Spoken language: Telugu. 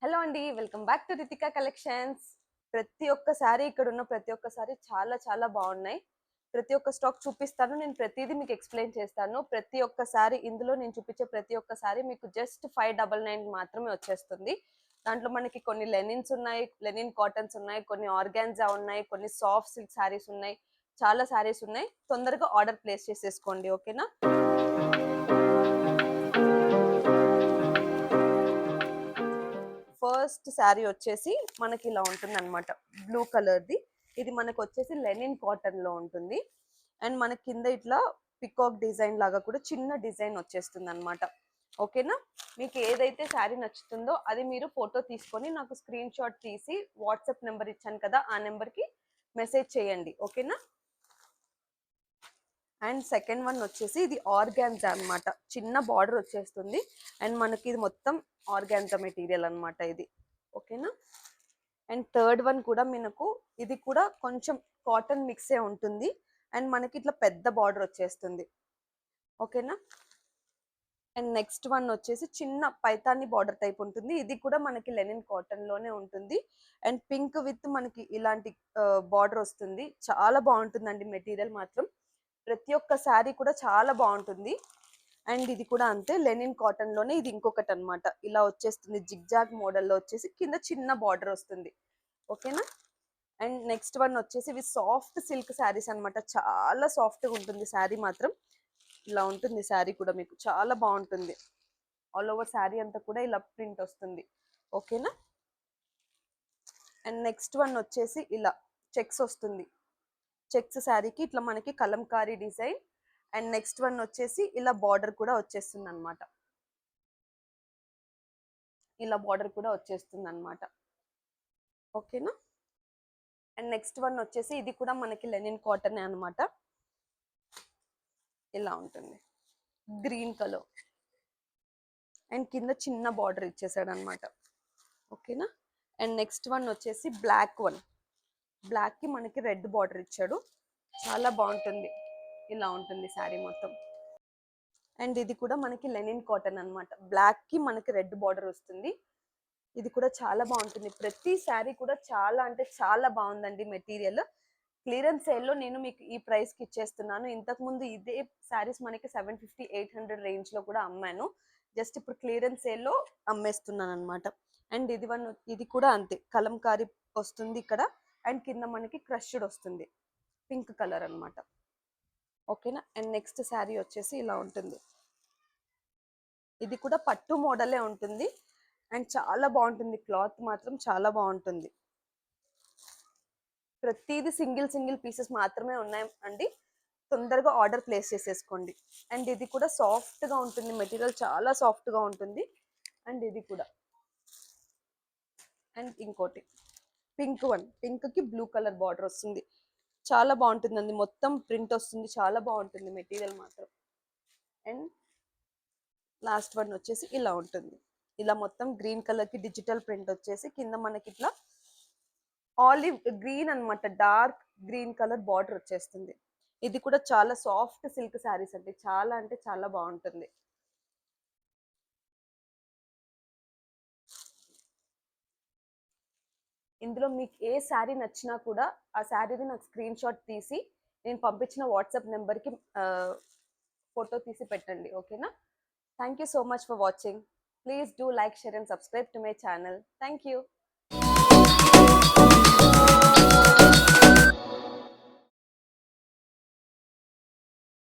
హలో అండి, welcome back to Ritika collections. ప్రతి ఒక్కసారి ఇక్కడ ఉన్న ప్రతి ఒక్కసారి చాలా చాలా బాగున్నాయి. ప్రతి ఒక్క స్టాక్ చూపిస్తాను, నేను ప్రతిదీ మీకు ఎక్స్ప్లెయిన్ చేస్తాను. ప్రతి ఒక్కసారి ఇందులో నేను చూపించే ప్రతి ఒక్కసారి మీకు జస్ట్ 599 మాత్రమే వచ్చేస్తుంది. దాంట్లో మనకి కొన్ని లెనిన్స్ ఉన్నాయి, లెనిన్ కాటన్స్ ఉన్నాయి, కొన్ని ఆర్గాన్జా ఉన్నాయి, కొన్ని సాఫ్ట్ సిల్క్ శారీస్ ఉన్నాయి, చాలా శారీస్ ఉన్నాయి. తొందరగా ఆర్డర్ ప్లేస్ చేసేసుకోండి, ఓకేనా? ఫస్ట్ శారీ వచ్చేసి మనకి ఇలా ఉంటుంది అనమాట, బ్లూ కలర్ది. ఇది మనకు వచ్చేసి లెనిన్ కాటన్ లో ఉంటుంది. అండ్ మన కింద ఇట్లా పికాక్ డిజైన్ లాగా కూడా చిన్న డిజైన్ వచ్చేస్తుంది అనమాట, ఓకేనా? మీకు ఏదైతే శారీ నచ్చుతుందో అది మీరు ఫోటో తీసుకొని నాకు స్క్రీన్ షాట్ తీసి వాట్సాప్ నెంబర్ ఇచ్చాను కదా, ఆ నెంబర్కి మెసేజ్ చేయండి, ఓకేనా? అండ్ సెకండ్ వన్ వచ్చేసి ఇది ఆర్గాన్జా అనమాట, చిన్న బార్డర్ వచ్చేస్తుంది. అండ్ మనకి ఇది మొత్తం ఆర్గాన్జా మెటీరియల్ అనమాట ఇది, ఓకేనా? అండ్ థర్డ్ వన్ కూడా మనకు ఇది కూడా కొంచెం కాటన్ మిక్సే ఉంటుంది. అండ్ మనకి ఇట్లా పెద్ద బార్డర్ వచ్చేస్తుంది, ఓకేనా? అండ్ నెక్స్ట్ వన్ వచ్చేసి చిన్న పైతాని బార్డర్ టైప్ ఉంటుంది. ఇది కూడా మనకి లెనిన్ కాటన్ లోనే ఉంటుంది. అండ్ పింక్ విత్ మనకి ఇలాంటి బార్డర్ వస్తుంది. చాలా బాగుంటుందండి మెటీరియల్ మాత్రం. ప్రతి ఒక్క శారీ కూడా చాలా బాగుంటుంది. అండ్ ఇది కూడా అంతే, లెనిన్ కాటన్ లోనే ఇది ఇంకొకటి అనమాట, ఇలా వచ్చేస్తుంది జిగ్జాగ్ మోడల్లో వచ్చేసి కింద చిన్న బార్డర్ వస్తుంది, ఓకేనా? అండ్ నెక్స్ట్ వన్ వచ్చేసి ఇవి సాఫ్ట్ సిల్క్ శారీస్ అనమాట, చాలా సాఫ్ట్గా ఉంటుంది శారీ మాత్రం. ఇలా ఉంటుంది శారీ కూడా, మీకు చాలా బాగుంటుంది. ఆల్ ఓవర్ శారీ అంతా కూడా ఇలా ప్రింట్ వస్తుంది, ఓకేనా? అండ్ నెక్స్ట్ వన్ వచ్చేసి ఇలా చెక్స్ వస్తుంది. చెక్స్ శారీకి ఇట్లా మనకి Kalamkari design. And next one వచ్చేసి ఇలా బార్డర్ కూడా వచ్చేస్తుంది అనమాట, ఇలా బార్డర్ కూడా వచ్చేస్తుంది అనమాట, ఓకేనా? అండ్ నెక్స్ట్ వన్ వచ్చేసి ఇది కూడా మనకి లెనిన్ కాటన్ అనమాట, ఇలా ఉంటుంది గ్రీన్ కలర్. అండ్ కింద చిన్న బార్డర్ ఇచ్చేసాడు అనమాట, ఓకేనా? అండ్ నెక్స్ట్ వన్ వచ్చేసి బ్లాక్ వన్, బ్లాక్ కి మనకి రెడ్ బార్డర్ ఇచ్చాడు, చాలా బాగుంటుంది. ఇలా ఉంటుంది శారీ మొత్తం. అండ్ ఇది కూడా మనకి లెనిన్ కాటన్ అనమాట, బ్లాక్ కి మనకి రెడ్ బార్డర్ వస్తుంది. ఇది కూడా చాలా బాగుంటుంది. ప్రతి శారీ కూడా చాలా అంటే చాలా బాగుందండి మెటీరియల్. క్లియరెన్స్ సేల్లో నేను మీకు ఈ ప్రైస్ కి ఇచ్చేస్తున్నాను. ఇంతకు ముందు ఇదే శారీస్ మనకి 750-800 రేంజ్ లో కూడా అమ్మాను. జస్ట్ ఇప్పుడు క్లియరెన్స్ సేల్లో అమ్మేస్తున్నాను అనమాట. అండ్ ఇది కూడా అంతే, కలంకారీ వస్తుంది ఇక్కడ. అండ్ కింద మనకి క్రష్డ్ వస్తుంది, పింక్ కలర్ అనమాట, ఓకేనా? అండ్ నెక్స్ట్ శారీ వచ్చేసి ఇలా ఉంటుంది. ఇది కూడా పట్టు మోడలే ఉంటుంది. అండ్ చాలా బాగుంటుంది, క్లాత్ మాత్రం చాలా బాగుంటుంది. ప్రతిదీ సింగిల్ సింగిల్ పీసెస్ మాత్రమే ఉన్నాయి అండి, తొందరగా ఆర్డర్ ప్లేస్ చేసేసుకోండి. అండ్ ఇది కూడా సాఫ్ట్గా ఉంటుంది మెటీరియల్, చాలా సాఫ్ట్గా ఉంటుంది. అండ్ ఇది కూడా. అండ్ ఇంకోటి పింక్ వన్, పింక్కి బ్లూ కలర్ బార్డర్ వస్తుంది, చాలా బాగుంటుందండి. మొత్తం ప్రింట్ వస్తుంది, చాలా బాగుంటుంది మెటీరియల్ మాత్రం. అండ్ లాస్ట్ వన్ వచ్చేసి ఇలా ఉంటుంది, ఇలా మొత్తం గ్రీన్ కలర్కి డిజిటల్ ప్రింట్ వచ్చేసి కింద మనకి ఇట్లా ఆలివ్ గ్రీన్ అనమాట, డార్క్ గ్రీన్ కలర్ బార్డర్ వచ్చేస్తుంది. ఇది కూడా చాలా సాఫ్ట్ సిల్క్ శారీస్ అండి, చాలా అంటే చాలా బాగుంటుంది. ఇందులో మీకు ఏ శారీ నచ్చినా కూడా ఆ శారీని నాకు స్క్రీన్ షాట్ తీసి నేను పంపించిన వాట్సాప్ నెంబర్కి ఫోటో తీసి పెట్టండి, ఓకేనా? Thank you so much for watching. Please do like, share and subscribe to my channel. Thank you.